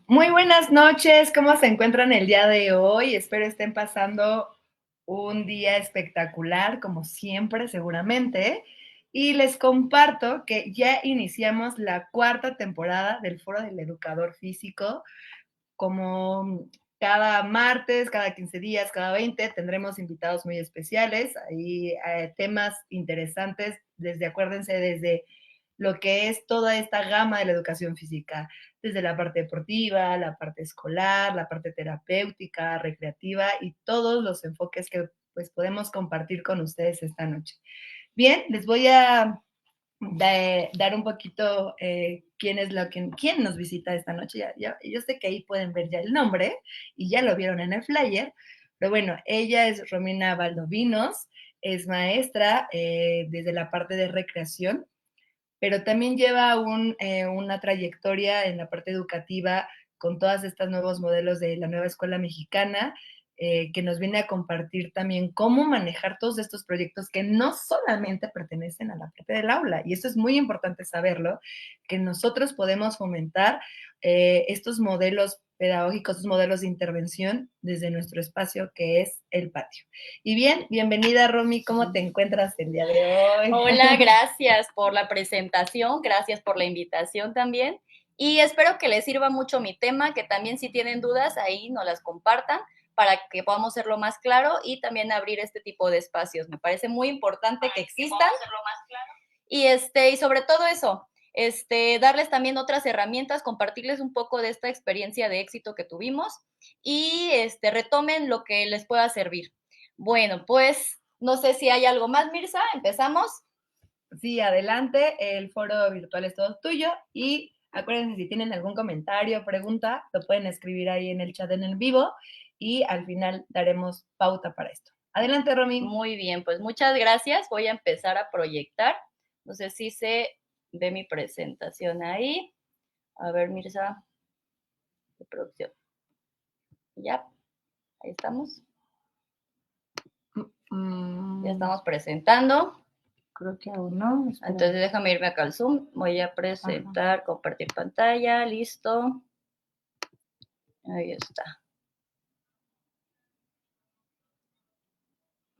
Muy buenas noches, ¿cómo se encuentran el día de hoy? Espero estén pasando un día espectacular, como siempre, seguramente. Y les comparto que ya iniciamos la cuarta temporada del Foro del Educador Físico. Como cada martes, cada 15 días, cada 20, tendremos invitados muy especiales, hay temas interesantes, desde lo que es toda esta gama de la educación física, desde la parte deportiva, la parte escolar, la parte terapéutica, recreativa y todos los enfoques que pues podemos compartir con ustedes esta noche. Bien, les voy a dar un poquito quién nos visita esta noche. Yo sé que ahí pueden ver ya el nombre y ya lo vieron en el flyer, pero bueno, ella es Romina Valdovinos, es maestra desde la parte de recreación, pero también lleva una trayectoria en la parte educativa con todos estos nuevos modelos de la nueva escuela mexicana, que nos viene a compartir también cómo manejar todos estos proyectos que no solamente pertenecen a la parte del aula, y esto es muy importante saberlo, que nosotros podemos fomentar estos modelos pedagógicos, estos modelos de intervención desde nuestro espacio que es el patio. Y bien, bienvenida Romy, ¿cómo te encuentras el día de hoy? Hola, gracias por la presentación, gracias por la invitación también. Y espero que les sirva mucho mi tema, que también si tienen dudas ahí nos las compartan para que podamos hacerlo más claro y también abrir este tipo de espacios. Me parece muy importante que existan y sobre todo eso, darles también otras herramientas, compartirles un poco de esta experiencia de éxito que tuvimos y retomen lo que les pueda servir. Bueno, pues no sé si hay algo más, Mirza, empezamos. Sí, adelante, el foro virtual es todo tuyo y acuérdense si tienen algún comentario o pregunta, lo pueden escribir ahí en el chat en el vivo y al final daremos pauta para esto. Adelante, Romy. Muy bien, pues muchas gracias. Voy a empezar a proyectar. No sé si se ve mi presentación ahí. A ver, Mirza, de producción. Ya, ahí estamos. Ya estamos presentando. Creo que aún no. Espera. Entonces déjame irme acá al Zoom. Voy a presentar, compartir pantalla. Listo. Ahí está.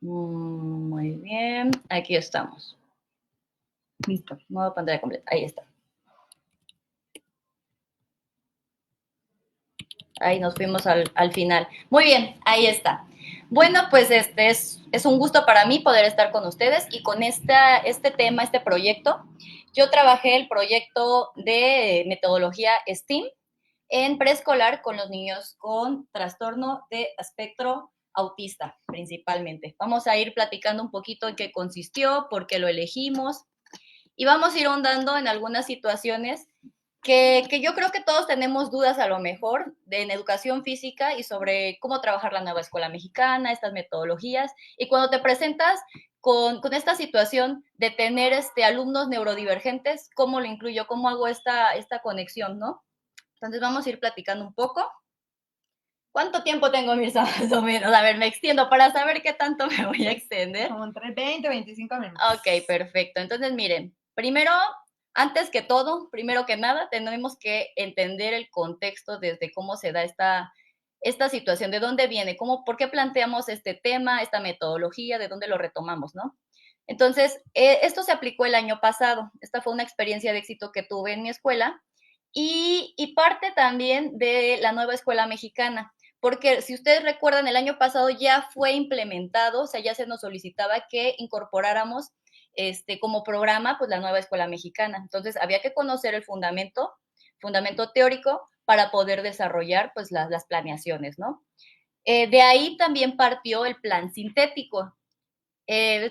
Muy bien. Aquí estamos. Listo. Modo pantalla completa. Ahí está. Ahí nos fuimos al final. Muy bien, ahí está. Bueno, pues es un gusto para mí poder estar con ustedes y con este tema, este proyecto. Yo trabajé el proyecto de metodología STEAM en preescolar con los niños con trastorno de espectro autista, principalmente. Vamos a ir platicando un poquito en qué consistió, por qué lo elegimos y vamos a ir ahondando en algunas situaciones que yo creo que todos tenemos dudas a lo mejor en educación física y sobre cómo trabajar la nueva escuela mexicana, estas metodologías. Y cuando te presentas con esta situación de tener alumnos neurodivergentes, ¿cómo lo incluyo? ¿Cómo hago esta conexión, no? Entonces vamos a ir platicando un poco. ¿Cuánto tiempo tengo, Mirza, más o menos? A ver, me extiendo para saber qué tanto me voy a extender. Como entre 20 y 25 minutos. Ok, perfecto. Entonces, miren, primero, antes que todo, primero que nada, tenemos que entender el contexto desde cómo se da esta situación, de dónde viene, por qué planteamos este tema, esta metodología, de dónde lo retomamos, ¿no? Entonces, esto se aplicó el año pasado. Esta fue una experiencia de éxito que tuve en mi escuela y parte también de la nueva escuela mexicana. Porque si ustedes recuerdan, el año pasado ya fue implementado, o sea, ya se nos solicitaba que incorporáramos como programa pues la nueva escuela mexicana. Entonces había que conocer el fundamento teórico para poder desarrollar pues las planeaciones, ¿no? De ahí también partió el plan sintético.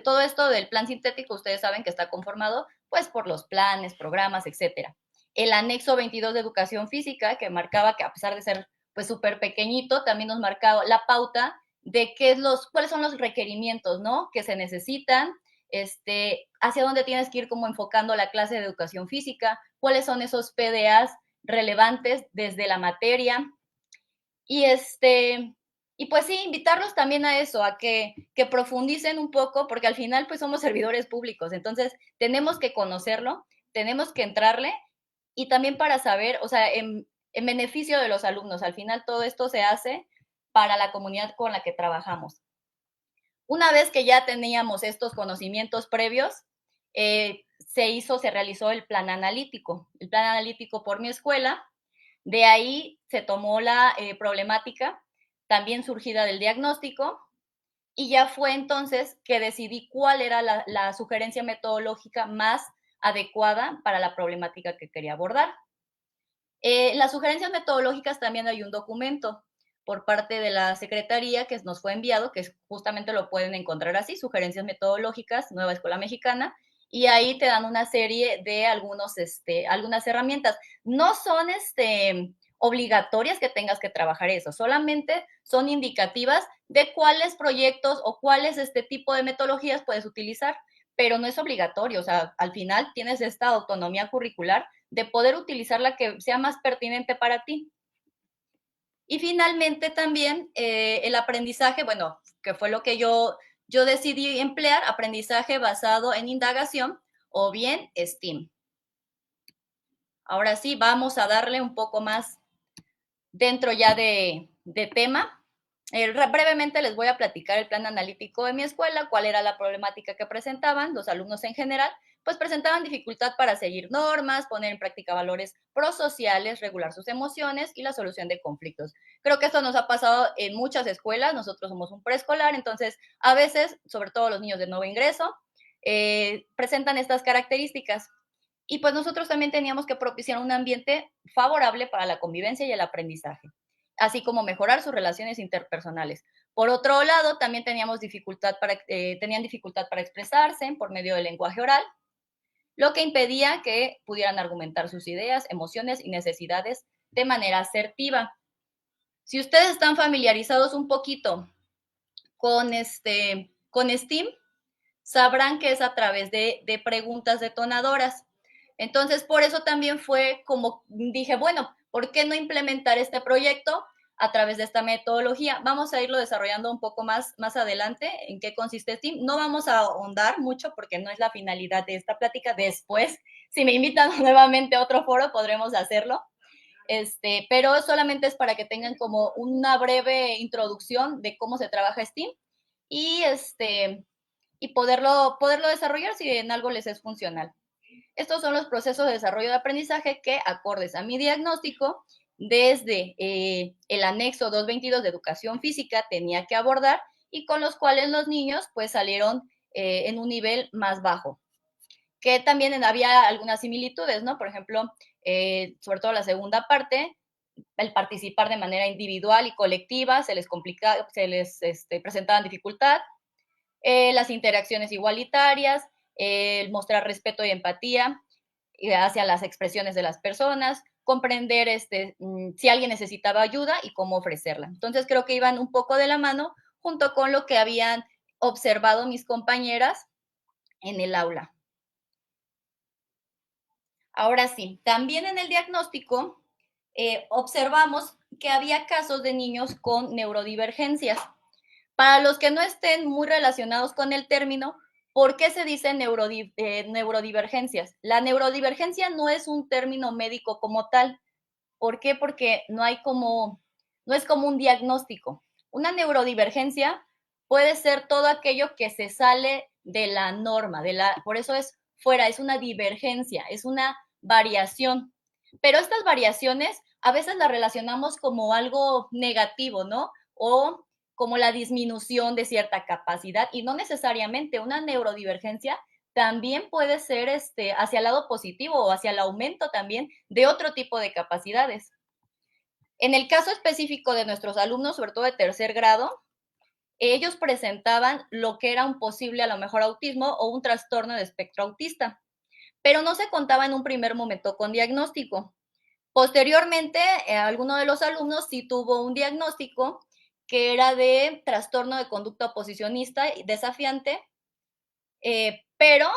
Todo esto del plan sintético, ustedes saben que está conformado pues por los planes, programas, etcétera. El anexo 22 de educación física, que marcaba que a pesar de ser pues súper pequeñito, también nos marcaba la pauta de cuáles son los requerimientos, ¿no? Que se necesitan, hacia dónde tienes que ir como enfocando la clase de educación física, cuáles son esos PDAs relevantes desde la materia, y y pues sí, invitarlos también a eso, a que profundicen un poco, porque al final pues somos servidores públicos, entonces tenemos que conocerlo, tenemos que entrarle y también para saber, o sea, en beneficio de los alumnos. Al final todo esto se hace para la comunidad con la que trabajamos. Una vez que ya teníamos estos conocimientos previos, se realizó el plan analítico. El plan analítico por mi escuela, de ahí se tomó la problemática, también surgida del diagnóstico, y ya fue entonces que decidí cuál era la sugerencia metodológica más adecuada para la problemática que quería abordar. Las sugerencias metodológicas también hay un documento por parte de la Secretaría que nos fue enviado, que justamente lo pueden encontrar así, sugerencias metodológicas, Nueva Escuela Mexicana, y ahí te dan una serie de algunas herramientas. No son obligatorias que tengas que trabajar eso, solamente son indicativas de cuáles proyectos o cuáles tipo de metodologías puedes utilizar, pero no es obligatorio, o sea, al final tienes esta autonomía curricular de poder utilizar la que sea más pertinente para ti. Y finalmente también el aprendizaje, bueno, que fue lo que yo decidí emplear, aprendizaje basado en indagación o bien STEAM. Ahora sí, vamos a darle un poco más dentro ya de tema. Brevemente les voy a platicar el plan analítico de mi escuela, cuál era la problemática que presentaban los alumnos en general, pues presentaban dificultad para seguir normas, poner en práctica valores prosociales, regular sus emociones y la solución de conflictos. Creo que esto nos ha pasado en muchas escuelas, nosotros somos un preescolar, entonces a veces, sobre todo los niños de nuevo ingreso, presentan estas características. Y pues nosotros también teníamos que propiciar un ambiente favorable para la convivencia y el aprendizaje, así como mejorar sus relaciones interpersonales. Por otro lado, también tenían dificultad para expresarse por medio del lenguaje oral, lo que impedía que pudieran argumentar sus ideas, emociones y necesidades de manera asertiva. Si ustedes están familiarizados un poquito con STEAM, sabrán que es a través de preguntas detonadoras. Entonces, por eso también fue como dije, bueno, ¿por qué no implementar este proyecto a través de esta metodología? Vamos a irlo desarrollando un poco más adelante en qué consiste STEAM. No vamos a ahondar mucho porque no es la finalidad de esta plática. Después, si me invitan nuevamente a otro foro, podremos hacerlo. Pero solamente es para que tengan como una breve introducción de cómo se trabaja STEAM y, y poderlo desarrollar si en algo les es funcional. Estos son los procesos de desarrollo de aprendizaje que, acordes a mi diagnóstico, desde el anexo 222 de educación física tenía que abordar y con los cuales los niños pues salieron en un nivel más bajo. Que también había algunas similitudes, ¿no? Por ejemplo, sobre todo la segunda parte, el participar de manera individual y colectiva, se les presentaban dificultad, las interacciones igualitarias, el mostrar respeto y empatía hacia las expresiones de las personas, comprender si alguien necesitaba ayuda y cómo ofrecerla. Entonces creo que iban un poco de la mano junto con lo que habían observado mis compañeras en el aula. Ahora sí, también en el diagnóstico observamos que había casos de niños con neurodivergencias. Para los que no estén muy relacionados con el término, ¿por qué se dice neurodivergencias? La neurodivergencia no es un término médico como tal. ¿Por qué? Porque no es como un diagnóstico. Una neurodivergencia puede ser todo aquello que se sale de la norma, por eso es fuera, es una divergencia, es una variación. Pero estas variaciones a veces las relacionamos como algo negativo, ¿no? O como la disminución de cierta capacidad y no necesariamente una neurodivergencia también puede ser hacia el lado positivo o hacia el aumento también de otro tipo de capacidades. En el caso específico de nuestros alumnos, sobre todo de tercer grado, ellos presentaban lo que era un posible a lo mejor autismo o un trastorno de espectro autista, pero no se contaba en un primer momento con diagnóstico. Posteriormente, alguno de los alumnos sí tuvo un diagnóstico que era de trastorno de conducta oposicionista y desafiante, pero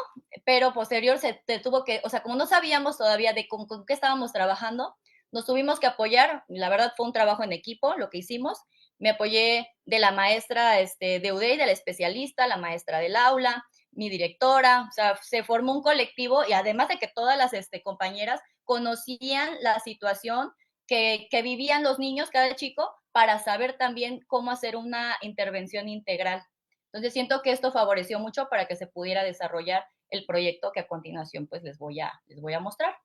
posterior se tuvo que, o sea, como no sabíamos todavía de con qué estábamos trabajando, nos tuvimos que apoyar, la verdad fue un trabajo en equipo lo que hicimos, me apoyé de la maestra de UDEI, de la especialista, la maestra del aula, mi directora, o sea, se formó un colectivo y además de que todas las compañeras conocían la situación que vivían los niños, cada chico, para saber también cómo hacer una intervención integral. Entonces siento que esto favoreció mucho para que se pudiera desarrollar el proyecto que a continuación pues les voy a mostrar.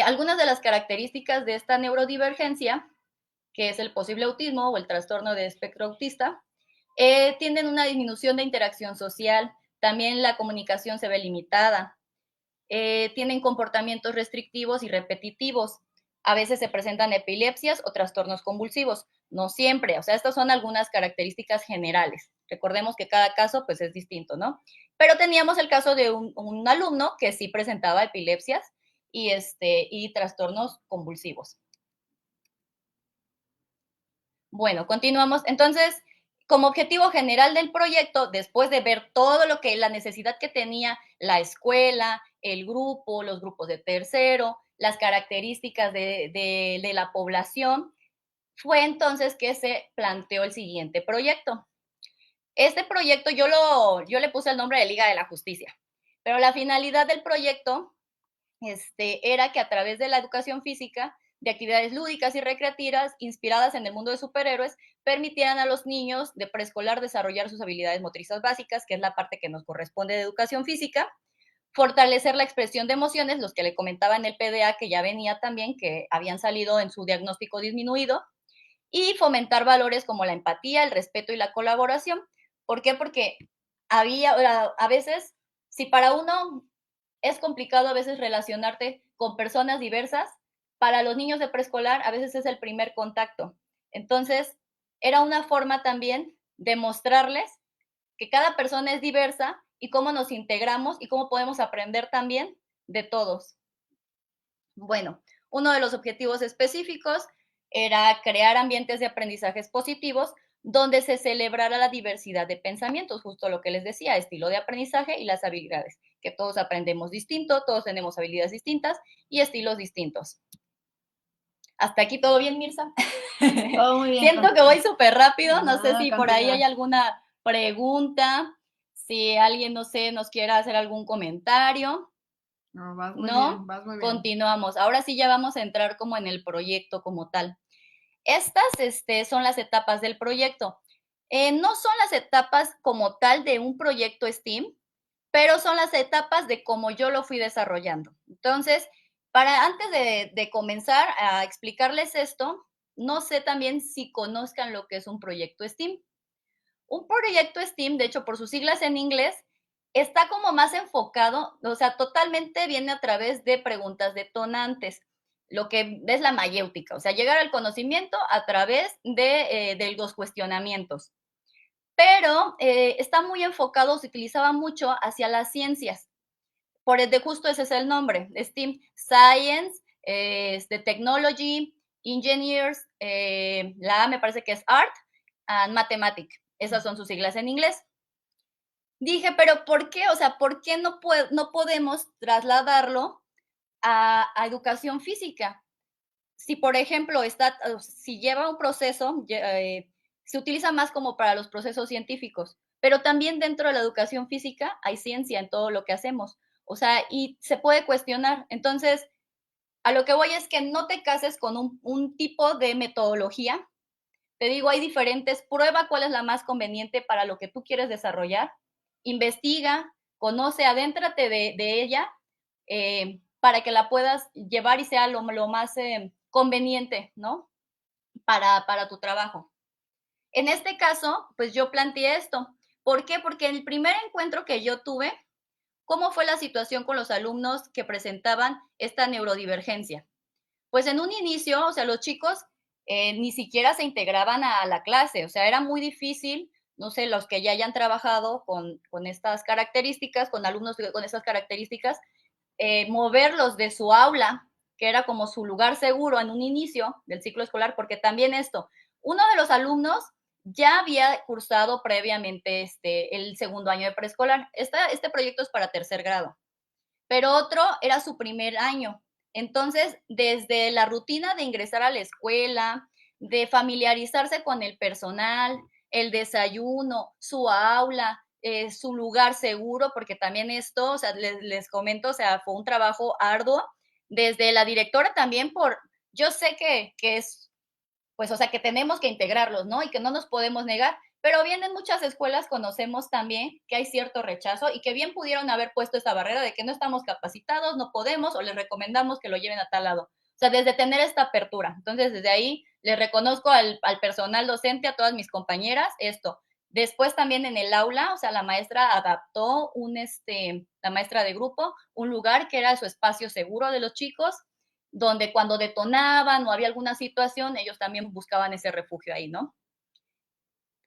Algunas de las características de esta neurodivergencia, que es el posible autismo o el trastorno de espectro autista, tienen una disminución de interacción social, también la comunicación se ve limitada, tienen comportamientos restrictivos y repetitivos, a veces se presentan epilepsias o trastornos convulsivos, no siempre, o sea, estas son algunas características generales. Recordemos que cada caso pues es distinto, ¿no? Pero teníamos el caso de un alumno que sí presentaba epilepsias y trastornos convulsivos. Bueno, continuamos. Entonces, como objetivo general del proyecto, después de ver todo lo que la necesidad que tenía la escuela, el grupo, los grupos de tercero, las características de la población, fue entonces que se planteó el siguiente proyecto. Este proyecto yo le puse el nombre de Liga de la Justicia, pero la finalidad del proyecto era que a través de la educación física, de actividades lúdicas y recreativas inspiradas en el mundo de superhéroes, permitieran a los niños de preescolar desarrollar sus habilidades motrices básicas, que es la parte que nos corresponde de educación física, fortalecer la expresión de emociones, los que le comentaba en el PDA que ya venía también, que habían salido en su diagnóstico disminuido, y fomentar valores como la empatía, el respeto y la colaboración. ¿Por qué? Porque a veces, si para uno es complicado a veces relacionarte con personas diversas, para los niños de preescolar a veces es el primer contacto. Entonces, era una forma también de mostrarles que cada persona es diversa y cómo nos integramos y cómo podemos aprender también de todos. Bueno, uno de los objetivos específicos era crear ambientes de aprendizajes positivos donde se celebrara la diversidad de pensamientos, justo lo que les decía, estilo de aprendizaje y las habilidades, que todos aprendemos distinto, todos tenemos habilidades distintas y estilos distintos. Hasta aquí todo bien, Mirza. Todo muy bien. Siento que voy súper rápido, no sé No, si por ahí hay continúa. alguna pregunta, si alguien, no sé, nos quiera hacer algún comentario. No, vas muy bien, ¿No? vas muy bien. Continuamos. Ahora sí ya vamos a entrar como en el proyecto como tal. Estas son las etapas del proyecto. No son las etapas como tal de un proyecto STEAM, pero son las etapas de cómo yo lo fui desarrollando. Entonces, antes de comenzar a explicarles esto, no sé también si conozcan lo que es un proyecto STEAM. Un proyecto STEAM, de hecho, por sus siglas en inglés, está como más enfocado, o sea, totalmente viene a través de preguntas detonantes, lo que es la mayéutica, o sea, llegar al conocimiento a través de los cuestionamientos. Pero está muy enfocado, se utilizaba mucho hacia las ciencias. Justo ese es el nombre, STEAM, Science, Technology, Engineers, la A me parece que es Art and Mathematics. Esas son sus siglas en inglés. Dije, pero ¿por qué? O sea, ¿por qué no podemos trasladarlo a educación física? Si, por ejemplo, si lleva un proceso, se utiliza más como para los procesos científicos, pero también dentro de la educación física hay ciencia en todo lo que hacemos. O sea, y se puede cuestionar. Entonces, a lo que voy es que no te cases con un tipo de metodología. Te digo, hay diferentes, prueba cuál es la más conveniente para lo que tú quieres desarrollar, investiga, conoce, adéntrate de ella para que la puedas llevar y sea lo más conveniente, ¿no? Para tu trabajo. En este caso, pues yo planteé esto. ¿Por qué? Porque en el primer encuentro que yo tuve, ¿cómo fue la situación con los alumnos que presentaban esta neurodivergencia? Pues en un inicio, o sea, los chicos ni siquiera se integraban a la clase, o sea, era muy difícil, no sé, los que ya hayan trabajado con estas características, con alumnos con estas características, moverlos de su aula, que era como su lugar seguro en un inicio del ciclo escolar, porque también esto, uno de los alumnos ya había cursado previamente el segundo año de preescolar. Este proyecto es para tercer grado, pero otro era su primer año. Entonces, desde la rutina de ingresar a la escuela, de familiarizarse con el personal, el desayuno, su aula, su lugar seguro, porque también esto, o sea, les comento, o sea, fue un trabajo arduo, desde la directora también yo sé que es, pues, o sea, que tenemos que integrarlos, ¿no? Y que no nos podemos negar, pero bien en muchas escuelas conocemos también que hay cierto rechazo y que bien pudieron haber puesto esta barrera de que no estamos capacitados, no podemos o les recomendamos que lo lleven a tal lado. O sea, desde tener esta apertura. Entonces, desde ahí les reconozco al personal docente, a todas mis compañeras, esto. Después también en el aula, o sea, la maestra adaptó la maestra de grupo, un lugar que era su espacio seguro de los chicos, donde cuando detonaban o había alguna situación, ellos también buscaban ese refugio ahí, ¿no?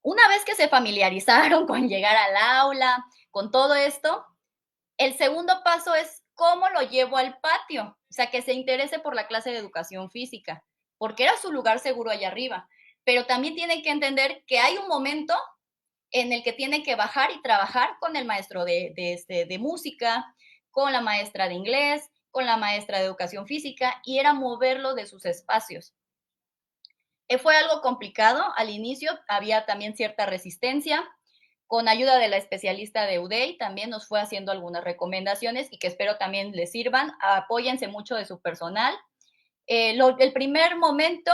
Una vez que se familiarizaron con llegar al aula, con todo esto, el segundo paso es cómo lo llevo al patio, o sea, que se interese por la clase de educación física, porque era su lugar seguro allá arriba, pero también tiene que entender que hay un momento en el que tiene que bajar y trabajar con el maestro de música, con la maestra de inglés, con la maestra de educación física, y era moverlo de sus espacios. Fue algo complicado al inicio, había también cierta resistencia. Con ayuda de la especialista de UDEI también nos fue haciendo algunas recomendaciones y que espero también les sirvan. Apóyense mucho de su personal. El primer momento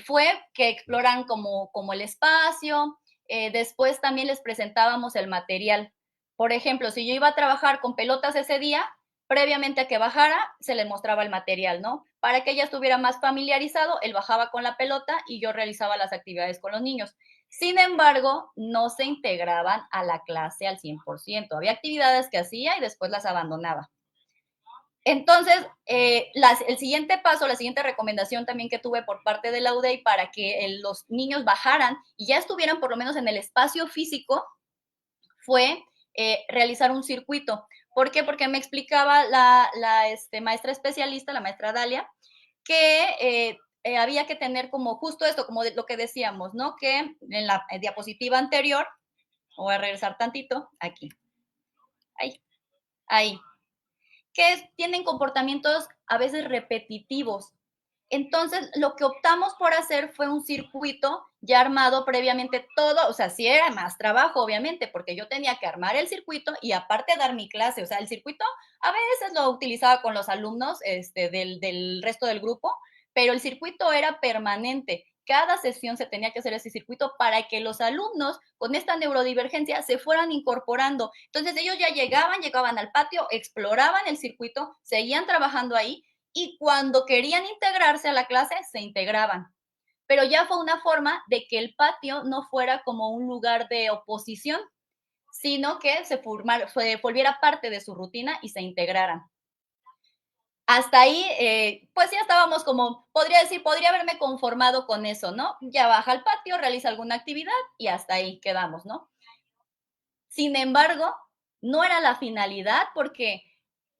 fue que exploran como el espacio. Después también les presentábamos el material. Por ejemplo, si yo iba a trabajar con pelotas ese día, previamente a que bajara, se les mostraba el material, ¿no? Para que ella estuviera más familiarizado, él bajaba con la pelota y yo realizaba las actividades con los niños. Sin embargo, no se integraban a la clase al 100%. Había actividades que hacía y después las abandonaba. Entonces, el siguiente paso, la siguiente recomendación también que tuve por parte de la UDEI para que los niños bajaran y ya estuvieran por lo menos en el espacio físico fue realizar un circuito. ¿Por qué? Porque me explicaba la maestra especialista, la maestra Dalia, que había que tener como justo esto, como lo que decíamos, ¿no? Que en la diapositiva anterior, voy a regresar tantito, aquí, ahí, que tienen comportamientos a veces repetitivos. Entonces, lo que optamos por hacer fue un circuito ya armado previamente todo, o sea, sí era más trabajo, obviamente, porque yo tenía que armar el circuito y aparte dar mi clase, o sea, el circuito a veces lo utilizaba con los alumnos del resto del grupo, pero el circuito era permanente. Cada sesión se tenía que hacer ese circuito para que los alumnos con esta neurodivergencia se fueran incorporando. Entonces ellos ya llegaban al patio, exploraban el circuito, seguían trabajando ahí y cuando querían integrarse a la clase, se integraban. Pero ya fue una forma de que el patio no fuera como un lugar de oposición, sino que se volviera parte de su rutina y se integraran. Hasta ahí, pues ya estábamos como, podría haberme conformado con eso, ¿no? Ya baja al patio, realiza alguna actividad y hasta ahí quedamos, ¿no? Sin embargo, no era la finalidad porque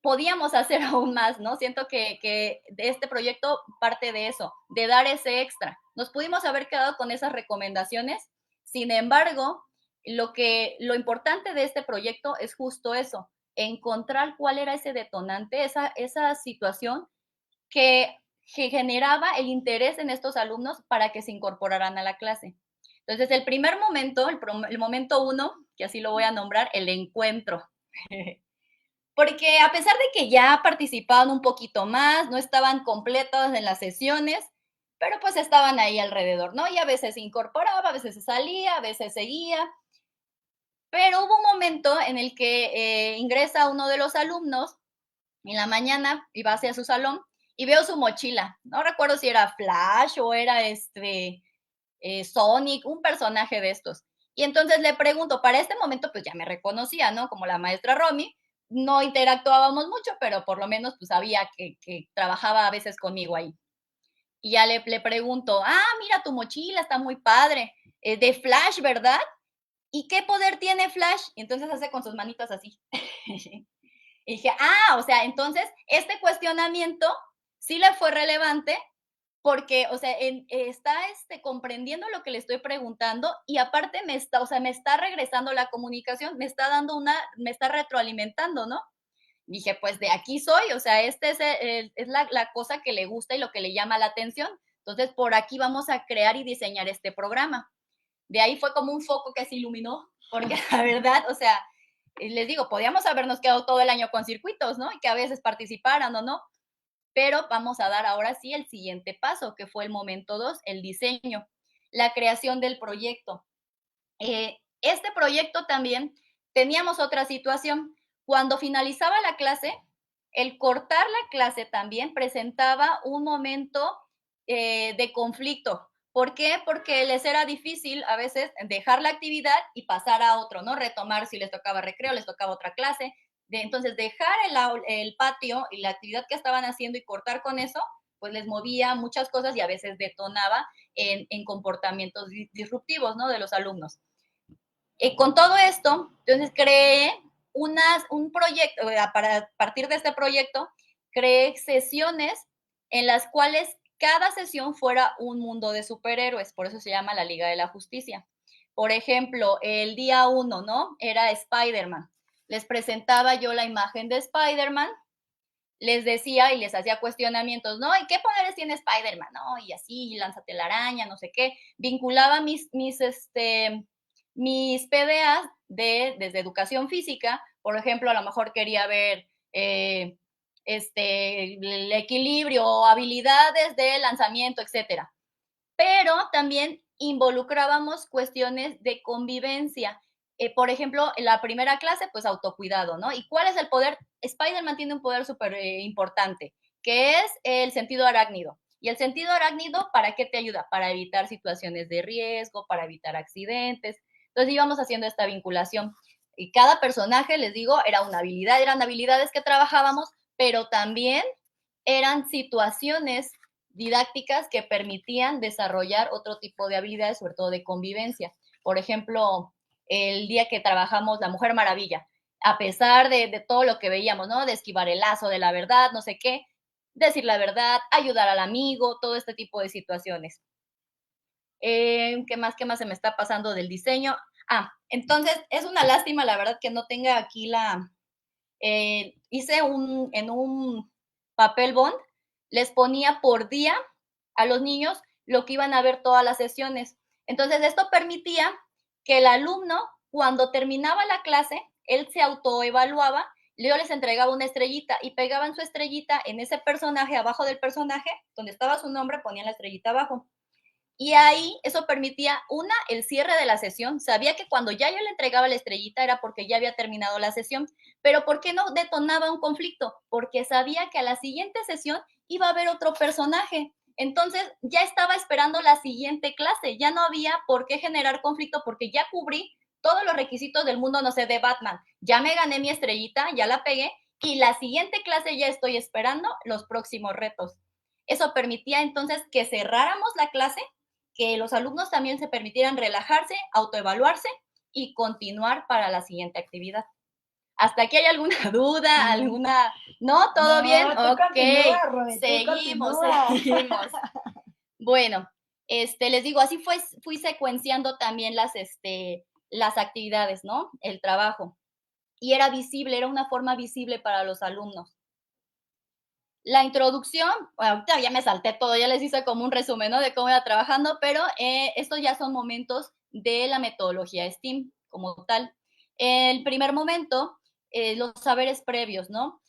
podíamos hacer aún más, ¿no? Siento que de este proyecto parte de eso, de dar ese extra. Nos pudimos haber quedado con esas recomendaciones, sin embargo, lo importante de este proyecto es justo eso, encontrar cuál era ese detonante, esa situación que generaba el interés en estos alumnos para que se incorporaran a la clase. Entonces, el primer momento, el momento uno, que así lo voy a nombrar, el encuentro. Porque a pesar de que ya participaban un poquito más, no estaban completos en las sesiones, pero pues estaban ahí alrededor, ¿no? Y a veces se incorporaba, a veces se salía, a veces seguía. Pero hubo un momento en el que ingresa uno de los alumnos en la mañana y va hacia su salón y veo su mochila. No recuerdo si era Flash o era Sonic, un personaje de estos. Y entonces le pregunto, para este momento pues ya me reconocía, ¿no? Como la maestra Romy, no interactuábamos mucho, pero por lo menos pues sabía que trabajaba a veces conmigo ahí. Y ya le pregunto, mira tu mochila, está muy padre, de Flash, ¿verdad? ¿Y qué poder tiene Flash? Y entonces hace con sus manitas así. Y dije, o sea, entonces este cuestionamiento sí le fue relevante porque, o sea, está comprendiendo lo que le estoy preguntando y aparte me está regresando la comunicación, me está retroalimentando, ¿no? Dije, pues de aquí soy, o sea, es la cosa que le gusta y lo que le llama la atención. Entonces, por aquí vamos a crear y diseñar este programa. De ahí fue como un foco que se iluminó, porque la verdad, o sea, les digo, podíamos habernos quedado todo el año con circuitos, ¿no? Y que a veces participaran o no, pero vamos a dar ahora sí el siguiente paso, que fue el momento 2, el diseño, la creación del proyecto. Este proyecto también teníamos otra situación. Cuando finalizaba la clase, el cortar la clase también presentaba un momento de conflicto. ¿Por qué? Porque les era difícil a veces dejar la actividad y pasar a otro, ¿no? Retomar si les tocaba recreo, les tocaba otra clase. Entonces, dejar el patio y la actividad que estaban haciendo y cortar con eso, pues les movía muchas cosas y a veces detonaba en comportamientos disruptivos, ¿no? De los alumnos. Con todo esto, entonces creé un proyecto, para partir de este proyecto, creé sesiones en las cuales cada sesión fuera un mundo de superhéroes, por eso se llama la Liga de la Justicia. Por ejemplo, el día 1, ¿no? Era Spider-Man. Les presentaba yo la imagen de Spider-Man, les decía y les hacía cuestionamientos, ¿no? ¿Y qué poderes tiene Spider-Man? ¿No? Y así, lánzate la araña, no sé qué. Vinculaba mis PDAs desde educación física, por ejemplo, a lo mejor quería ver el equilibrio, habilidades de lanzamiento, etcétera. Pero también involucrábamos cuestiones de convivencia. Por ejemplo, en la primera clase, pues autocuidado, ¿no? ¿Y cuál es el poder? Spider-Man tiene un poder súper importante, que es el sentido arácnido. ¿Y el sentido arácnido para qué te ayuda? Para evitar situaciones de riesgo, para evitar accidentes. Entonces íbamos haciendo esta vinculación. Y cada personaje, les digo, era una habilidad, eran habilidades que trabajábamos, pero también eran situaciones didácticas que permitían desarrollar otro tipo de habilidades, sobre todo de convivencia. Por ejemplo, el día que trabajamos La Mujer Maravilla, a pesar de todo lo que veíamos, ¿no? De esquivar el lazo de la verdad, no sé qué, decir la verdad, ayudar al amigo, todo este tipo de situaciones. ¿Qué más se me está pasando del diseño? Entonces es una lástima, la verdad, que no tenga aquí hice en un papel bond, les ponía por día a los niños lo que iban a ver todas las sesiones. Entonces, esto permitía que el alumno, cuando terminaba la clase, él se autoevaluaba, yo les entregaba una estrellita y pegaban su estrellita en ese personaje, abajo del personaje, donde estaba su nombre, ponían la estrellita abajo. Y ahí eso permitía, el cierre de la sesión. Sabía que cuando ya yo le entregaba la estrellita era porque ya había terminado la sesión. Pero ¿por qué no detonaba un conflicto? Porque sabía que a la siguiente sesión iba a haber otro personaje. Entonces ya estaba esperando la siguiente clase. Ya no había por qué generar conflicto porque ya cubrí todos los requisitos del mundo, no sé, de Batman. Ya me gané mi estrellita, ya la pegué. Y la siguiente clase ya estoy esperando los próximos retos. Eso permitía entonces que cerráramos la clase, que los alumnos también se permitieran relajarse, autoevaluarse y continuar para la siguiente actividad. ¿Hasta aquí hay alguna duda? ¿Alguna? ¿No? ¿Todo bien? Ok, continúa, Roy, seguimos, continúa. seguimos. Bueno, les digo, así fui secuenciando también las actividades, ¿no? El trabajo. Y era visible, era una forma visible para los alumnos. La introducción, bueno, ahorita ya me salté todo, ya les hice como un resumen, ¿no? De cómo iba trabajando, pero estos ya son momentos de la metodología STEAM como tal. El primer momento, los saberes previos, ¿no?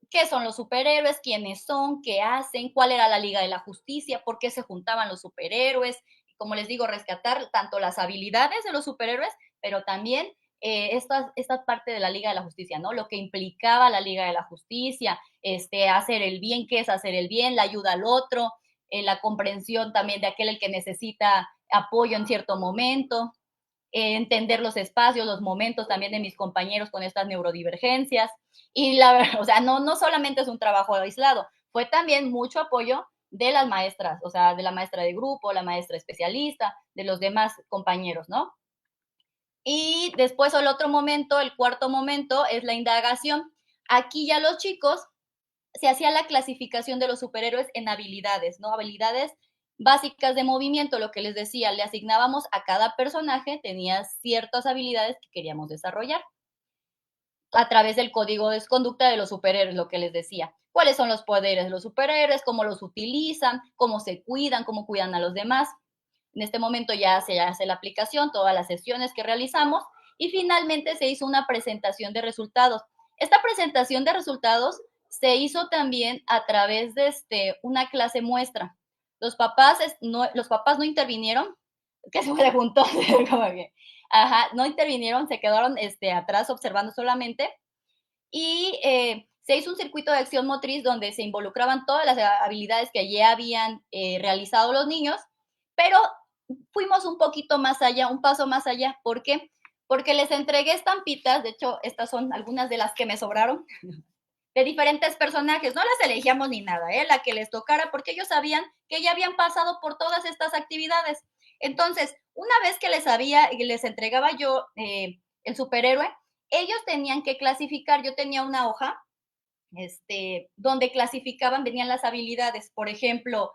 ¿Qué son los superhéroes? ¿Quiénes son? ¿Qué hacen? ¿Cuál era la Liga de la Justicia? ¿Por qué se juntaban los superhéroes? Como les digo, rescatar tanto las habilidades de los superhéroes, pero también esta parte de la Liga de la Justicia, ¿no? Lo que implicaba la Liga de la Justicia, hacer el bien, qué es hacer el bien, la ayuda al otro, la comprensión también de aquel el que necesita apoyo en cierto momento, entender los espacios, los momentos también de mis compañeros con estas neurodivergencias. Y la verdad, o sea, no solamente es un trabajo aislado, fue también mucho apoyo de las maestras, o sea, de la maestra de grupo, la maestra especialista, de los demás compañeros, ¿no? Y después el otro momento, el cuarto momento, es la indagación. Aquí ya los chicos se hacía la clasificación de los superhéroes en habilidades, ¿no? Habilidades básicas de movimiento, lo que les decía, le asignábamos a cada personaje, tenía ciertas habilidades que queríamos desarrollar a través del código de conducta de los superhéroes, lo que les decía. ¿Cuáles son los poderes de los superhéroes? ¿Cómo los utilizan? ¿Cómo se cuidan? ¿Cómo cuidan a los demás? En este momento ya se hace la aplicación, todas las sesiones que realizamos y finalmente se hizo una presentación de resultados. Esta presentación de resultados se hizo también a través de una clase muestra. Los papás no intervinieron, que se me juntó, ajá, no intervinieron, se quedaron atrás observando solamente, y se hizo un circuito de acción motriz donde se involucraban todas las habilidades que ya habían realizado los niños, pero fuimos un poquito más allá, un paso más allá. ¿Por qué? Porque les entregué estampitas, de hecho, estas son algunas de las que me sobraron, de diferentes personajes, no las elegíamos ni nada, la que les tocara, porque ellos sabían que ya habían pasado por todas estas actividades. Entonces, una vez que les entregaba yo el superhéroe, ellos tenían que clasificar. Yo tenía una hoja donde clasificaban, venían las habilidades, por ejemplo,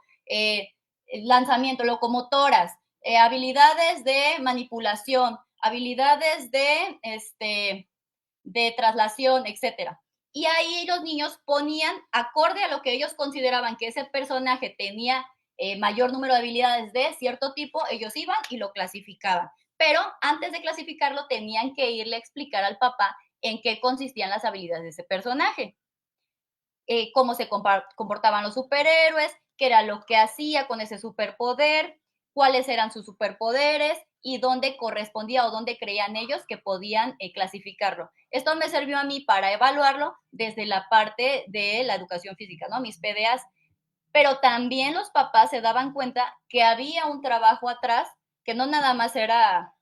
lanzamiento, locomotoras, habilidades de manipulación, habilidades de traslación, etcétera. Y ahí los niños ponían, acorde a lo que ellos consideraban que ese personaje tenía mayor número de habilidades de cierto tipo, ellos iban y lo clasificaban. Pero antes de clasificarlo tenían que irle a explicar al papá en qué consistían las habilidades de ese personaje, cómo se comportaban los superhéroes, qué era lo que hacía con ese superpoder, cuáles eran sus superpoderes y dónde correspondía o dónde creían ellos que podían clasificarlo. Esto me sirvió a mí para evaluarlo desde la parte de la educación física, ¿no? Mis PDAs. Pero también los papás se daban cuenta que había un trabajo atrás, que no nada más era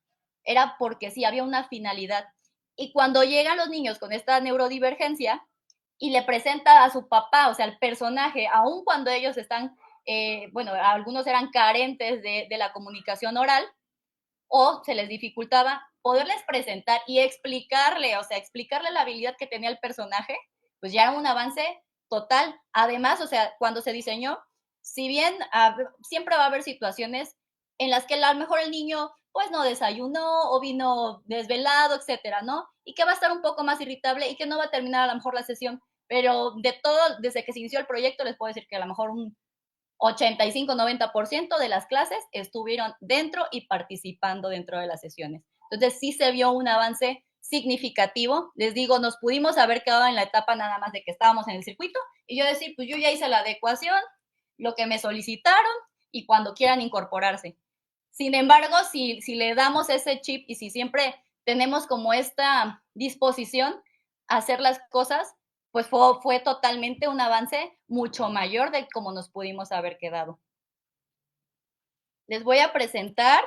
porque sí, había una finalidad. Y cuando llegan los niños con esta neurodivergencia y le presenta a su papá, o sea, el personaje, aun cuando ellos están, bueno, algunos eran carentes de la comunicación oral o se les dificultaba poderles presentar y explicarle, o sea, explicarle la habilidad que tenía el personaje, pues ya era un avance total. Además, o sea, cuando se diseñó, si bien siempre va a haber situaciones en las que a lo mejor el niño pues no desayunó o vino desvelado, etcétera, ¿no? Y que va a estar un poco más irritable y que no va a terminar a lo mejor la sesión. Pero de todo, desde que se inició el proyecto, les puedo decir que a lo mejor un 85-90% de las clases estuvieron dentro y participando dentro de las sesiones. Entonces sí se vio un avance significativo. Les digo, nos pudimos haber quedado en la etapa nada más de que estábamos en el circuito y yo decir, pues yo ya hice la adecuación, lo que me solicitaron y cuando quieran incorporarse. Sin embargo, si le damos ese chip y si siempre tenemos como esta disposición a hacer las cosas, pues fue totalmente un avance mucho mayor de como nos pudimos haber quedado. Les voy a presentar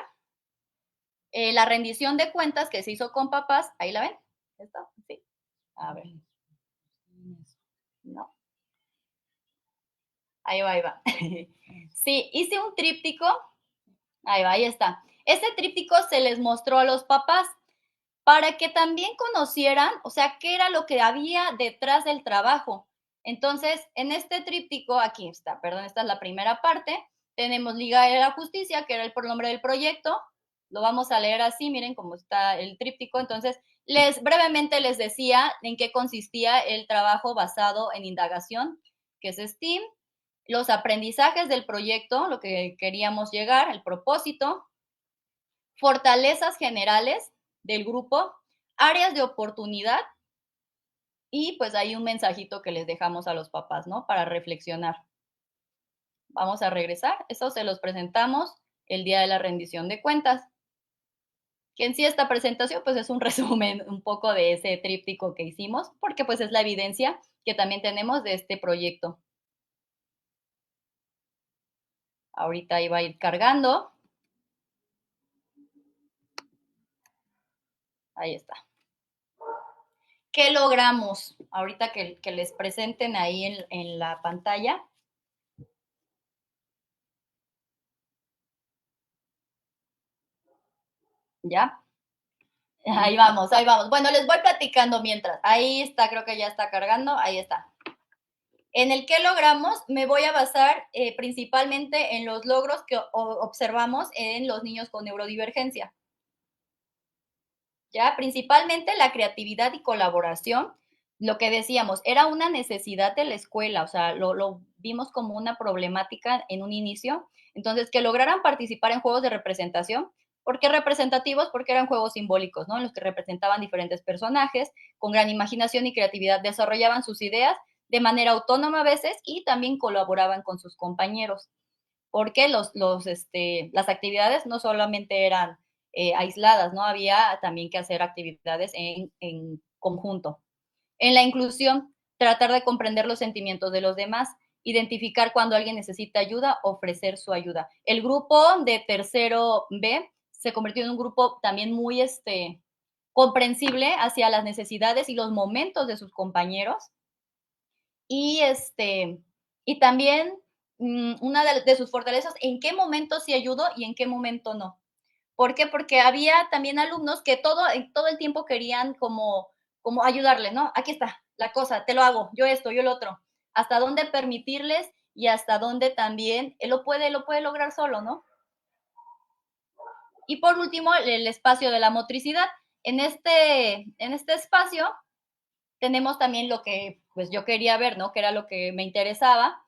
la rendición de cuentas que se hizo con papás. ¿Ahí la ven? ¿Está? Sí. A ver. No. Ahí va, ahí va. Sí, hice un tríptico. Ahí va, ahí está. Ese tríptico se les mostró a los papás para que también conocieran, o sea, qué era lo que había detrás del trabajo. Entonces, en este tríptico, aquí está, perdón, esta es la primera parte, tenemos Liga de la Justicia, que era el nombre del proyecto, lo vamos a leer así, miren cómo está el tríptico. Entonces, brevemente les decía en qué consistía el trabajo basado en indagación, que es STEAM, los aprendizajes del proyecto, lo que queríamos llegar, el propósito, fortalezas generales del grupo, áreas de oportunidad y pues hay un mensajito que les dejamos a los papás, ¿no? Para reflexionar. Vamos a regresar. Eso se los presentamos el día de la rendición de cuentas. Que en sí esta presentación pues es un resumen un poco de ese tríptico que hicimos, porque pues es la evidencia que también tenemos de este proyecto. Ahorita iba a ir cargando. Ahí está. ¿Qué logramos? Ahorita que les presenten ahí en la pantalla. ¿Ya? Ahí vamos, ahí vamos. Bueno, les voy platicando mientras. Ahí está, creo que ya está cargando. Ahí está. En el que logramos, me voy a basar principalmente en los logros que observamos en los niños con neurodivergencia. Ya, principalmente la creatividad y colaboración, lo que decíamos, era una necesidad de la escuela, o sea, lo vimos como una problemática en un inicio. Entonces, que lograran participar en juegos de representación. ¿Por qué representativos? Porque eran juegos simbólicos, ¿no? En los que representaban diferentes personajes, con gran imaginación y creatividad, desarrollaban sus ideas de manera autónoma a veces y también colaboraban con sus compañeros, porque las actividades no solamente eran aisladas, ¿no? Había también que hacer actividades en conjunto. En la inclusión, tratar de comprender los sentimientos de los demás, identificar cuando alguien necesita ayuda, ofrecer su ayuda. El grupo de tercero B se convirtió en un grupo también muy comprensible hacia las necesidades y los momentos de sus compañeros. Y, y también una de sus fortalezas, en qué momento sí ayudó y en qué momento no. ¿Por qué? Porque había también alumnos que todo el tiempo querían como ayudarle, ¿no? Aquí está la cosa, te lo hago, yo esto, yo el otro. Hasta dónde permitirles y hasta dónde también él lo puede lograr solo, ¿no? Y por último, el espacio de la motricidad. En este espacio tenemos también lo que pues yo quería ver, ¿no? Que era lo que me interesaba.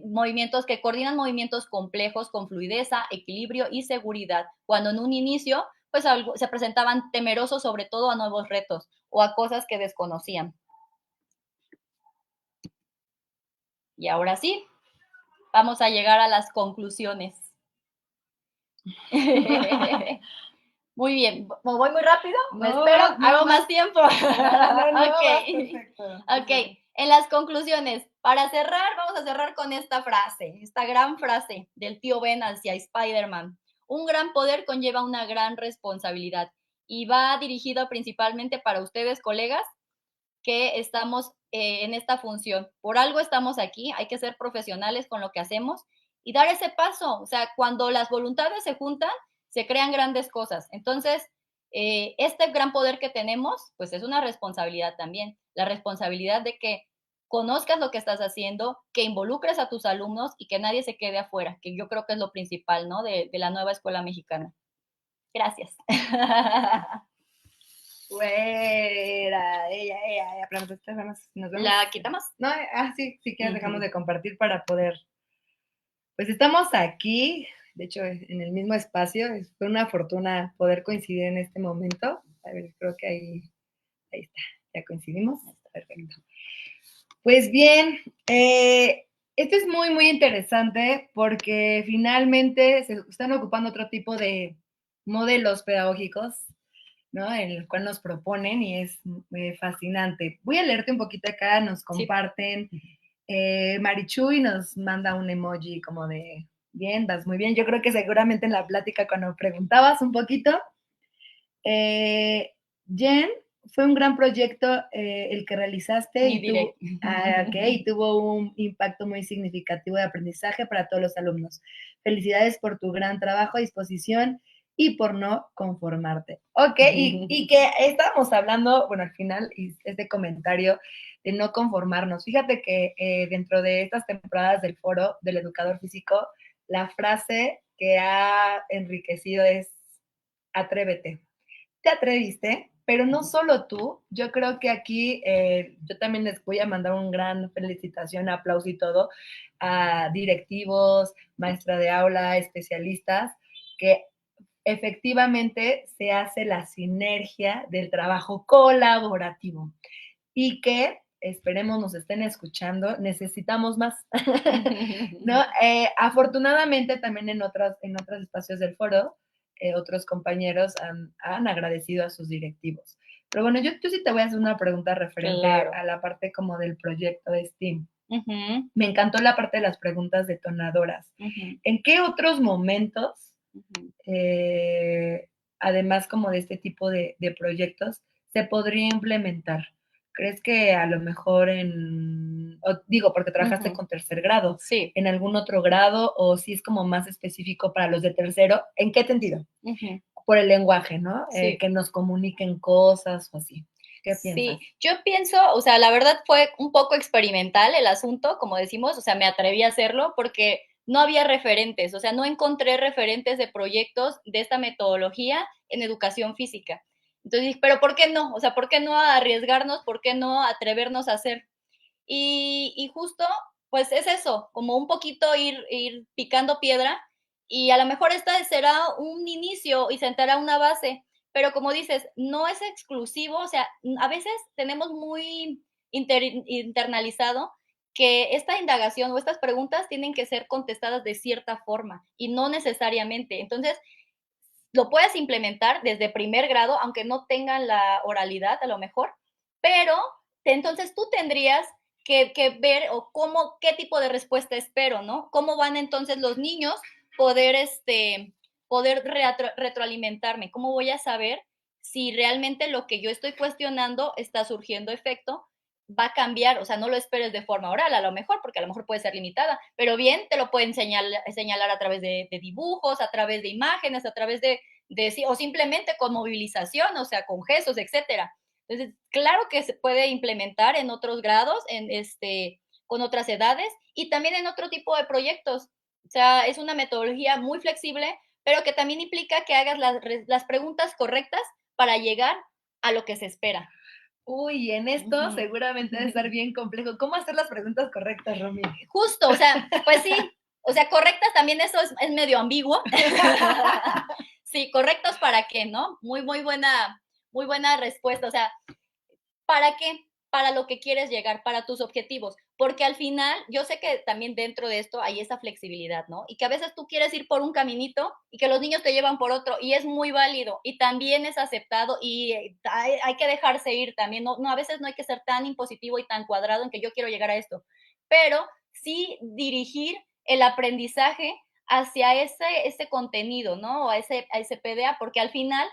Movimientos que coordinan movimientos complejos con fluidez, equilibrio y seguridad. Cuando en un inicio, pues se presentaban temerosos sobre todo a nuevos retos o a cosas que desconocían. Y ahora sí, vamos a llegar a las conclusiones. Muy bien, ¿me voy muy rápido? ¿Me espero? No, ¿Hago más tiempo? Ok. Perfecto. Ok, en las conclusiones, para cerrar, vamos a cerrar con esta frase, esta gran frase del tío Ben hacia Spider-Man. Un gran poder conlleva una gran responsabilidad y va dirigido principalmente para ustedes, colegas, que estamos en esta función. Por algo estamos aquí, hay que ser profesionales con lo que hacemos y dar ese paso. O sea, cuando las voluntades se juntan, se crean grandes cosas. Entonces, este gran poder que tenemos, pues es una responsabilidad también. La responsabilidad de que conozcas lo que estás haciendo, que involucres a tus alumnos y que nadie se quede afuera, que yo creo que es lo principal, ¿no? De la nueva escuela mexicana. Gracias. Fuera, pero nos vemos. ¿La quitamos? No, sí, si quieres dejamos de compartir para poder. Pues estamos aquí, de hecho, en el mismo espacio. Fue una fortuna poder coincidir en este momento. A ver, creo que ahí está, ya coincidimos. Perfecto. Pues bien, esto es muy, muy interesante porque finalmente se están ocupando otro tipo de modelos pedagógicos, ¿no? En el cual nos proponen y es fascinante. Voy a leerte un poquito acá, nos comparten. Marichuy nos manda un emoji como de, bien, vas muy bien. Yo creo que seguramente en la plática cuando preguntabas un poquito, Jen, fue un gran proyecto el que realizaste y tuvo un impacto muy significativo de aprendizaje para todos los alumnos. Felicidades por tu gran trabajo, disposición y por no conformarte. Ok, y que estábamos hablando, bueno, al final, este comentario de no conformarnos. Fíjate que dentro de estas temporadas del foro del educador físico, la frase que ha enriquecido es atrévete. Te atreviste, pero no solo tú, yo creo que aquí yo también les voy a mandar un gran felicitación, aplauso y todo a directivos, maestra de aula, especialistas, que efectivamente se hace la sinergia del trabajo colaborativo y que esperemos nos estén escuchando, necesitamos más, ¿no? Afortunadamente también en otros espacios del foro, otros compañeros han agradecido a sus directivos. Pero bueno, yo sí te voy a hacer una pregunta referente a la parte como del proyecto de STEAM. Me encantó la parte de las preguntas detonadoras. ¿En qué otros momentos, además como de este tipo de proyectos, se podría implementar? ¿Crees que a lo mejor digo, porque trabajaste con tercer grado, Sí. en algún otro grado o si es como más específico para los de tercero? ¿En qué sentido? Por el lenguaje, ¿no? Sí. Que nos comuniquen cosas o así. ¿Qué piensas? Sí, yo pienso, o sea, la verdad fue un poco experimental el asunto, como decimos, o sea, me atreví a hacerlo porque no había referentes, o sea, no encontré referentes de proyectos de esta metodología en educación física. Entonces, pero ¿por qué no? O sea, ¿por qué no arriesgarnos? ¿Por qué no atrevernos a hacer? Y justo, pues es eso, como un poquito ir picando piedra y a lo mejor esta será un inicio y sentará una base, pero como dices, no es exclusivo, o sea, a veces tenemos muy internalizado que esta indagación o estas preguntas tienen que ser contestadas de cierta forma y no necesariamente. Entonces, lo puedes implementar desde primer grado, aunque no tengan la oralidad a lo mejor, pero entonces tú tendrías que ver o cómo, qué tipo de respuesta espero, ¿no? ¿Cómo van entonces los niños poder, poder retroalimentarme? ¿Cómo voy a saber si realmente lo que yo estoy cuestionando está surgiendo efecto? Va a cambiar, o sea, no lo esperes de forma oral, a lo mejor, porque a lo mejor puede ser limitada, pero bien te lo pueden señalar a través de dibujos, a través de imágenes, a través o simplemente con movilización, o sea, con gestos, etcétera. Entonces, claro que se puede implementar en otros grados, con otras edades y también en otro tipo de proyectos. O sea, es una metodología muy flexible, pero que también implica que hagas las preguntas correctas para llegar a lo que se espera. Uy, en esto seguramente debe estar bien complejo. ¿Cómo hacer las preguntas correctas, Romy? Justo, o sea, pues sí, o sea, correctas también eso es medio ambiguo. Sí, correctos para qué, ¿no? Muy buena respuesta. O sea, ¿para qué? Para lo que quieres llegar, para tus objetivos. Porque al final, yo sé que también dentro de esto hay esa flexibilidad, ¿no? Y que a veces tú quieres ir por un caminito y que los niños te llevan por otro y es muy válido y también es aceptado y hay que dejarse ir también. No, no, a veces no hay que ser tan impositivo y tan cuadrado en que yo quiero llegar a esto, pero sí dirigir el aprendizaje hacia ese contenido, ¿no? O a ese PDA, porque al final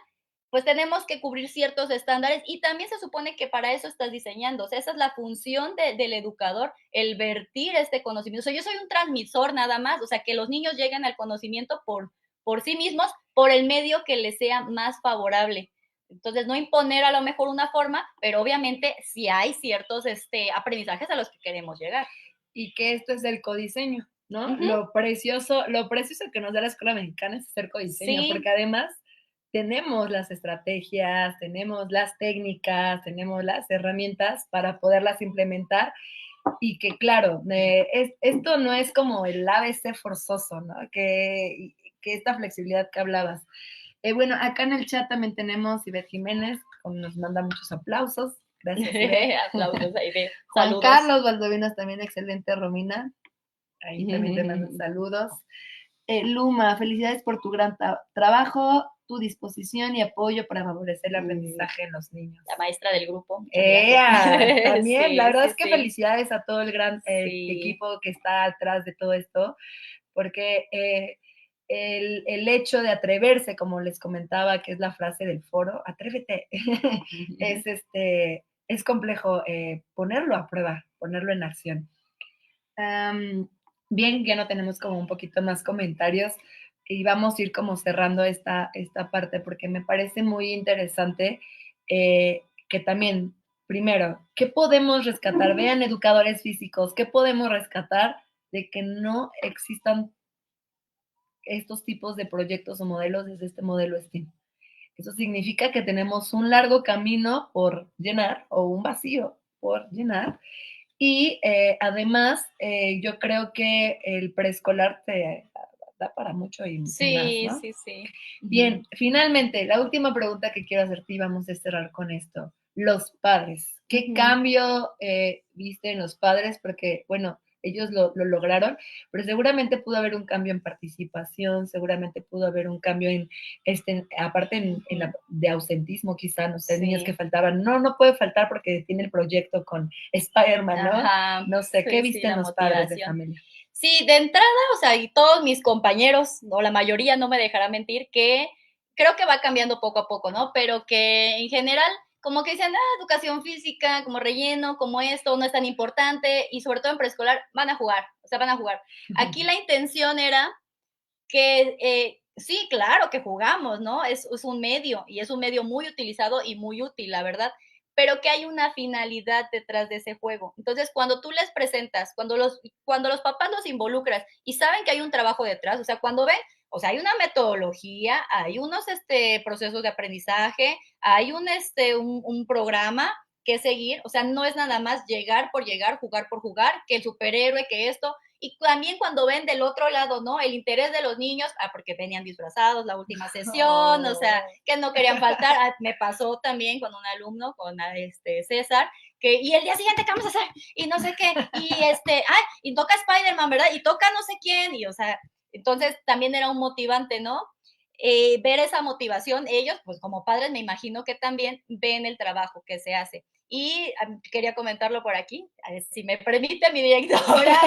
pues tenemos que cubrir ciertos estándares y también se supone que para eso estás diseñando. O sea, esa es la función del educador, el vertir este conocimiento. O sea, yo soy un transmisor nada más, o sea, que los niños lleguen al conocimiento por sí mismos, por el medio que les sea más favorable. Entonces, no imponer a lo mejor una forma, pero obviamente sí hay ciertos aprendizajes a los que queremos llegar. Y que esto es el codiseño, ¿no? Ujú. Lo precioso que nos da la escuela mexicana es hacer codiseño, Sí, porque además tenemos las estrategias, tenemos las técnicas, tenemos las herramientas para poderlas implementar y que claro, esto no es como el ABC forzoso, ¿no? Que esta flexibilidad que hablabas. Bueno, acá en el chat también tenemos Ivette Jiménez, nos manda muchos aplausos. Gracias, Ivette. aplausos ahí de Juan saludos. Carlos Valdovinos también, excelente, Romina. Ahí también te mando saludos. Luma, felicidades por tu gran trabajo, tu disposición y apoyo para favorecer el aprendizaje en los niños. La maestra del grupo, muchas gracias. También, Sí, la verdad sí, es que sí. felicidades a todo el gran Sí. equipo que está atrás de todo esto, porque el hecho de atreverse, como les comentaba, que es la frase del foro, atrévete, es complejo ponerlo a prueba, ponerlo en acción. Bien, ya no tenemos como un poquito más comentarios y vamos a ir como cerrando esta parte porque me parece muy interesante que también, primero, ¿qué podemos rescatar? Vean educadores físicos, ¿qué podemos rescatar de que no existan estos tipos de proyectos o modelos desde este modelo STEAM? Eso significa que tenemos un largo camino por llenar o un vacío por llenar y además, yo creo que el preescolar te da para mucho y más, Sí, ¿no? sí, sí. Bien, finalmente, la última pregunta que quiero hacerte y vamos a cerrar con esto. Los padres, ¿qué cambio viste en los padres? Porque, bueno, ellos lo lograron, pero seguramente pudo haber un cambio en participación, seguramente pudo haber un cambio aparte de ausentismo quizá, no sé, niños que Sí. faltaban. No puede faltar porque tiene el proyecto con Spider-Man, ¿no? Ajá. No sé, ¿qué Sí, sí, viste en la los padres de motivación. familia? Sí, de entrada, o sea, y todos mis compañeros, o la mayoría no me dejará mentir, que creo que va cambiando poco a poco, ¿no? Pero que en general, como que dicen, educación física, como relleno, como esto, no es tan importante, y sobre todo en preescolar, van a jugar, o sea, van a jugar. Aquí la intención era que sí, claro que jugamos, ¿no? Es un medio y es un medio muy utilizado y muy útil, la verdad, pero que hay una finalidad detrás de ese juego. Entonces, cuando tú les presentas, cuando los papás los involucras y saben que hay un trabajo detrás, o sea, cuando ven, o sea, hay una metodología, hay unos procesos de aprendizaje, hay un programa que seguir, o sea, no es nada más llegar por llegar, jugar por jugar, que el superhéroe, que esto, y también cuando ven del otro lado, ¿no? El interés de los niños, porque venían disfrazados la última sesión, o sea, que no querían faltar. Me pasó también con un alumno, con César, y el día siguiente, ¿qué vamos a hacer? Y no sé qué, y toca Spider-Man, ¿verdad? Y toca no sé quién, y o sea, entonces también era un motivante, ¿no? Ver esa motivación, ellos, pues como padres, me imagino que también ven el trabajo que se hace. Y quería comentarlo por aquí, si me permite mi directora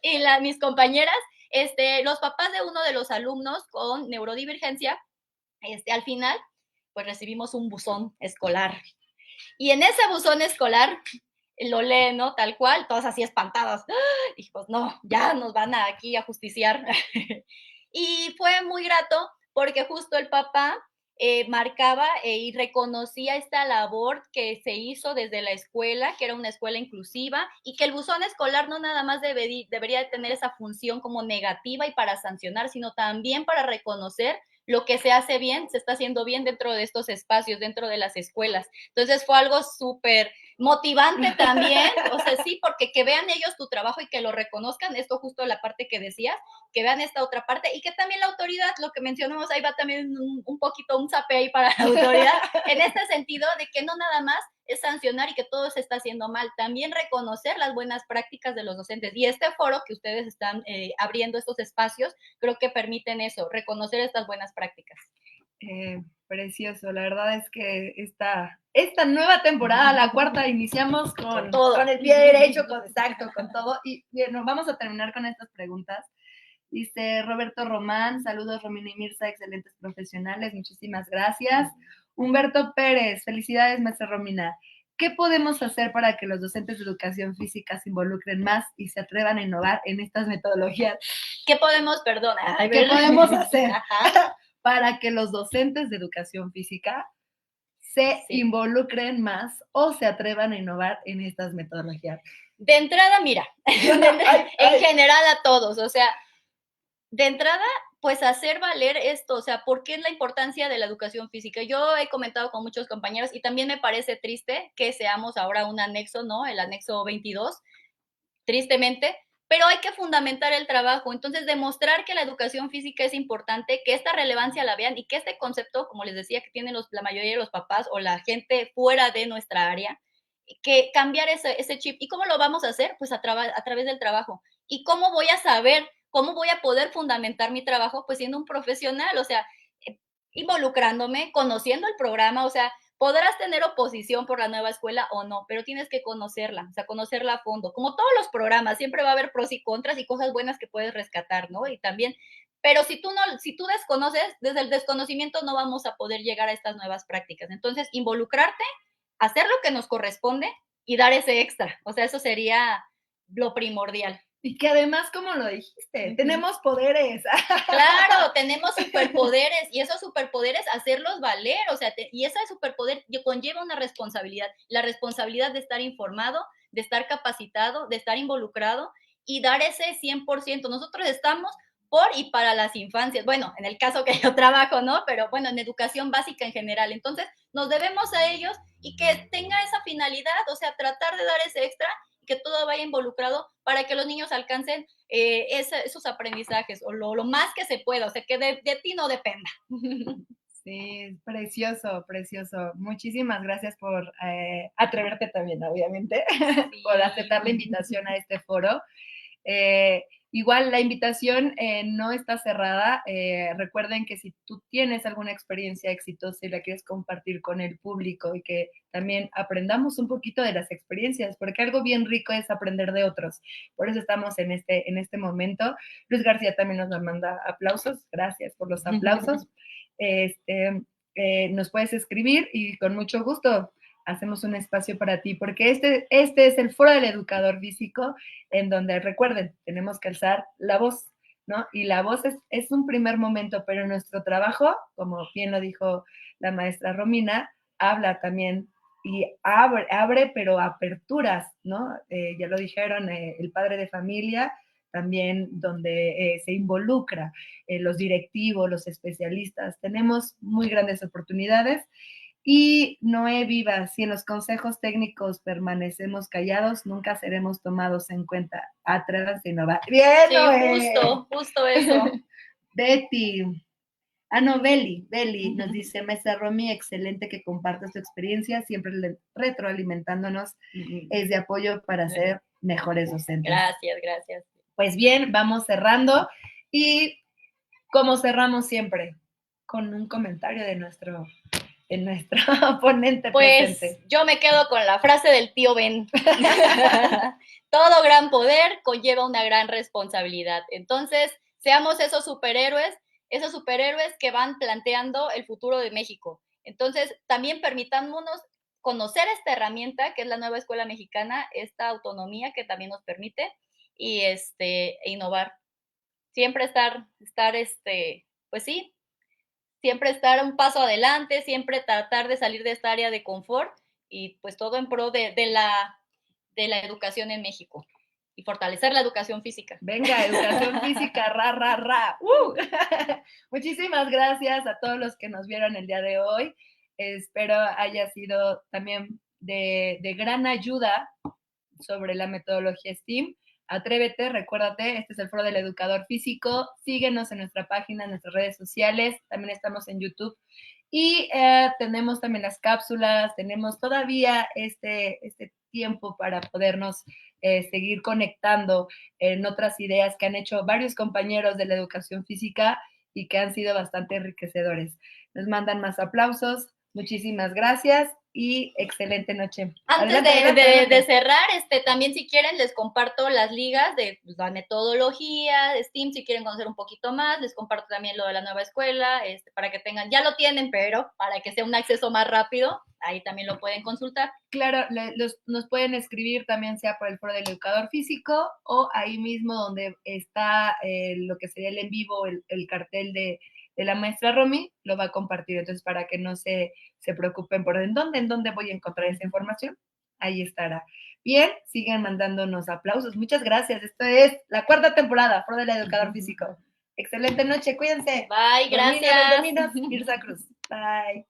y mis compañeras, los papás de uno de los alumnos con neurodivergencia, al final, pues recibimos un buzón escolar. Y en ese buzón escolar lo leen, ¿no? Tal cual, todos así espantados. Y pues no, ya nos van aquí a justiciar. Y fue muy grato porque justo el papá marcaba y reconocía esta labor que se hizo desde la escuela, que era una escuela inclusiva, y que el buzón escolar no nada más debería de tener esa función como negativa y para sancionar, sino también para reconocer lo que se hace bien, se está haciendo bien dentro de estos espacios, dentro de las escuelas. Entonces fue algo súper motivante también, o sea, sí, porque que vean ellos tu trabajo y que lo reconozcan, esto justo la parte que decías, que vean esta otra parte y que también la autoridad, lo que mencionamos, ahí va también un poquito un zape ahí para la autoridad, en este sentido de que no nada más es sancionar y que todo se está haciendo mal, también reconocer las buenas prácticas de los docentes. Y este foro que ustedes están abriendo estos espacios, creo que permiten eso, reconocer estas buenas prácticas. Precioso, la verdad es que esta nueva temporada, la cuarta, iniciamos con el pie derecho, exacto, con todo. Y bueno, vamos a terminar con estas preguntas. Dice Roberto Román, saludos Romina y Mirza, excelentes profesionales, muchísimas gracias. Humberto Pérez, felicidades maestra Romina. ¿Qué podemos hacer para que los docentes de educación física se involucren más y se atrevan a innovar en estas metodologías? ¿Qué podemos, ¿Qué podemos hacer para que los docentes de educación física se involucren más o se atrevan a innovar en estas metodologías? De entrada, mira, en general a todos, o sea, de entrada, pues hacer valer esto, o sea, ¿por qué es la importancia de la educación física? Yo he comentado con muchos compañeros y también me parece triste que seamos ahora un anexo, ¿no? El anexo 22, tristemente, pero hay que fundamentar el trabajo, entonces demostrar que la educación física es importante, que esta relevancia la vean y que este concepto, como les decía, que tienen la mayoría de los papás o la gente fuera de nuestra área, que cambiar ese chip. ¿Y cómo lo vamos a hacer? Pues a través del trabajo. ¿Y cómo voy a saber, cómo voy a poder fundamentar mi trabajo? Pues siendo un profesional, o sea, involucrándome, conociendo el programa, o sea, podrás tener oposición por la nueva escuela o no, pero tienes que conocerla, o sea, conocerla a fondo. Como todos los programas, siempre va a haber pros y contras y cosas buenas que puedes rescatar, ¿no? Y también, pero si tú desconoces, desde el desconocimiento no vamos a poder llegar a estas nuevas prácticas. Entonces, involucrarte, hacer lo que nos corresponde y dar ese extra. O sea, eso sería lo primordial. Y que además, como lo dijiste, tenemos poderes. Claro, tenemos superpoderes y esos superpoderes hacerlos valer, o sea, y ese superpoder conlleva una responsabilidad, la responsabilidad de estar informado, de estar capacitado, de estar involucrado y dar ese 100%. Nosotros estamos por y para las infancias, bueno, en el caso que yo trabajo, ¿no? Pero bueno, en educación básica en general. Entonces, nos debemos a ellos y que tenga esa finalidad, o sea, tratar de dar ese extra y que todo vaya involucrado para que los niños alcancen esos aprendizajes o lo más que se pueda, o sea, que de ti no dependa. Sí, precioso, precioso. Muchísimas gracias por atreverte también, obviamente, sí, por aceptar la invitación a este foro. Igual la invitación no está cerrada. Recuerden que si tú tienes alguna experiencia exitosa y la quieres compartir con el público y que también aprendamos un poquito de las experiencias, porque algo bien rico es aprender de otros. Por eso estamos en este momento. Luis García también nos manda aplausos. Gracias por los aplausos. Nos puedes escribir y con mucho gusto hacemos un espacio para ti, porque este es el foro del educador físico, en donde, recuerden, tenemos que alzar la voz, ¿no? Y la voz es un primer momento, pero nuestro trabajo, como bien lo dijo la maestra Romina, habla también y abre pero aperturas, ¿no? Ya lo dijeron, el padre de familia, también donde se involucra los directivos, los especialistas. Tenemos muy grandes oportunidades. Y Noé Viva, si en los consejos técnicos permanecemos callados, nunca seremos tomados en cuenta. Atrévanse a innovar. Bien, sí, Noé. Justo eso. Betty, Ah, no, Beli nos dice, Maestra Romy, excelente que compartas tu experiencia, siempre retroalimentándonos, es de apoyo para ser mejores docentes. Gracias, gracias. Pues bien, vamos cerrando y como cerramos siempre, con un comentario de nuestro ponente pues, presente. Yo me quedo con la frase del tío Ben. Todo gran poder conlleva una gran responsabilidad. Entonces, seamos esos superhéroes que van planteando el futuro de México. Entonces, también permitámonos conocer esta herramienta que es la nueva escuela mexicana, esta autonomía que también nos permite y innovar. Siempre estar pues sí, siempre estar un paso adelante, siempre tratar de salir de esta área de confort y pues todo en pro de la educación en México y fortalecer la educación física. Venga, educación física, ra, ra, ra. Muchísimas gracias a todos los que nos vieron el día de hoy. Espero haya sido también de gran ayuda sobre la metodología STEAM. Atrévete, recuérdate, este es el Foro del Educador Físico. Síguenos en nuestra página, en nuestras redes sociales. También estamos en YouTube. Y tenemos también las cápsulas, tenemos todavía este tiempo para podernos seguir conectando en otras ideas que han hecho varios compañeros de la educación física y que han sido bastante enriquecedores. Nos mandan más aplausos. Muchísimas gracias y excelente noche. Antes de cerrar, también si quieren les comparto las ligas de pues, la metodología de STEAM, si quieren conocer un poquito más, les comparto también lo de la nueva escuela, para que tengan, ya lo tienen, pero para que sea un acceso más rápido, ahí también lo pueden consultar. Claro, nos pueden escribir también sea por el Foro del Educador Físico o ahí mismo donde está lo que sería el en vivo, el cartel de la maestra Romy, lo va a compartir. Entonces, para que no se preocupen por en dónde voy a encontrar esa información, ahí estará. Bien, sigan mandándonos aplausos. Muchas gracias. Esto es la 4ª temporada, Foro del Educador Físico. Excelente noche, cuídense. Bye, gracias. Dominos, Mirza Cruz. Bye.